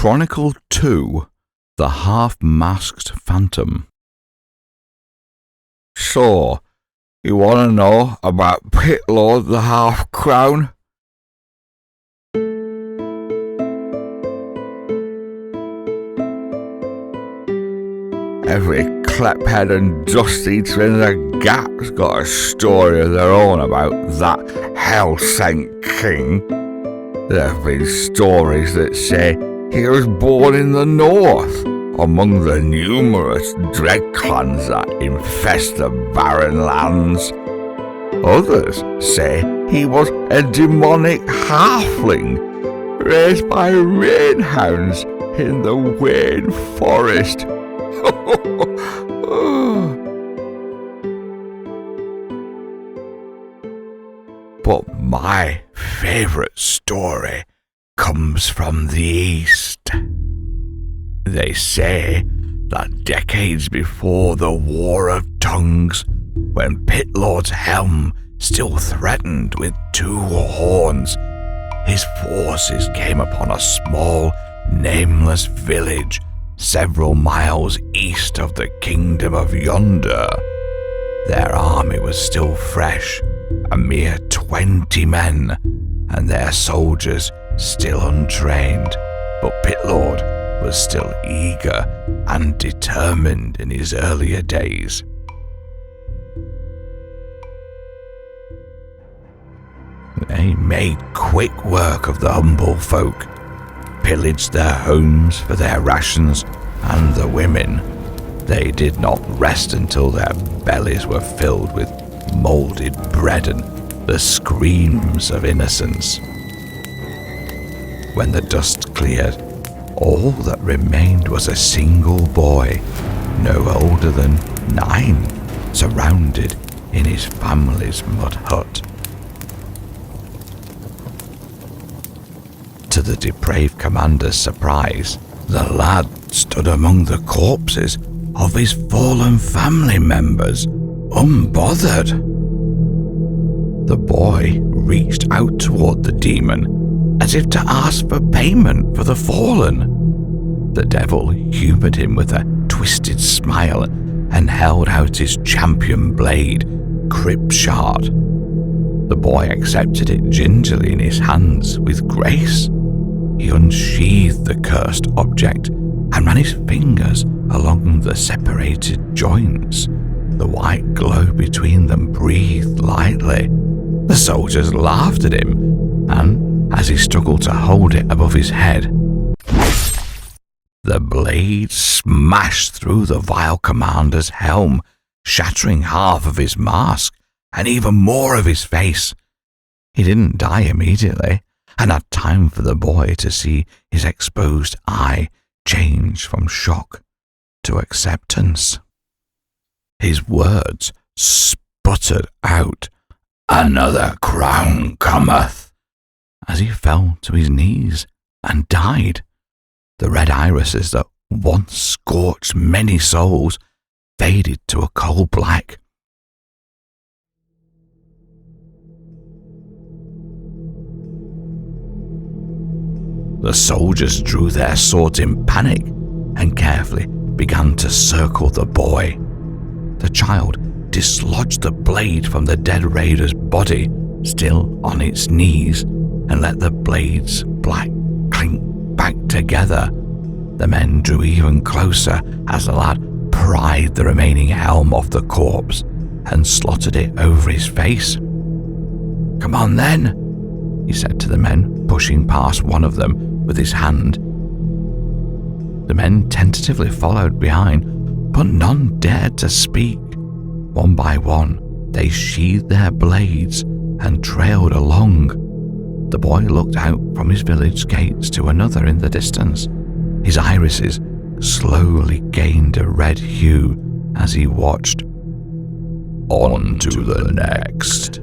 Chronicle 2, The Half-Masked Phantom. So, you want to know about Pitlord the Half-Crown? Every clephead and dust-eater in the Gap's got a story of their own about that hell-sent king. There have been stories that say he was born in the north, among the numerous dread clans that infest the barren lands. Others say he was a demonic halfling, raised by rainhounds in the Wayne Forest. But my favourite story comes from the east. They say that decades before the War of Tongues, when Pitlord's helm still threatened with two horns, his forces came upon a small, nameless village several miles east of the kingdom of Yonder. Their army was still fresh, a mere 20 men, and their soldiers still untrained, but Pitlord was still eager and determined in his earlier days. They made quick work of the humble folk, pillaged their homes for their rations, and the women. They did not rest until their bellies were filled with moulded bread and the screams of innocence. When the dust cleared, all that remained was a single boy, no older than 9, surrounded in his family's mud hut. To the depraved commander's surprise, the lad stood among the corpses of his fallen family members, unbothered. The boy reached out toward the demon, as if to ask for payment for the fallen. The devil humoured him with a twisted smile and held out his champion blade, Cripshard. The boy accepted it gingerly in his hands with grace. He unsheathed the cursed object and ran his fingers along the separated joints. The white glow between them breathed lightly. The soldiers laughed at him, and as he struggled to hold it above his head, the blade smashed through the vile commander's helm, shattering half of his mask and even more of his face. He didn't die immediately, and had time for the boy to see his exposed eye change from shock to acceptance. His words sputtered out, "Another crown cometh," as he fell to his knees and died. The red irises that once scorched many souls faded to a coal black. The soldiers drew their swords in panic and carefully began to circle the boy. The child dislodged the blade from the dead raider's body, still on its knees, and let the blade's black clink back together. The men drew even closer as the lad pried the remaining helm off the corpse and slotted it over his face. "Come on then," he said to the men, pushing past one of them with his hand. The men tentatively followed behind, but none dared to speak. One by one, they sheathed their blades and trailed along. The boy looked out from his village gates to another in the distance. His irises slowly gained a red hue as he watched. On to the next.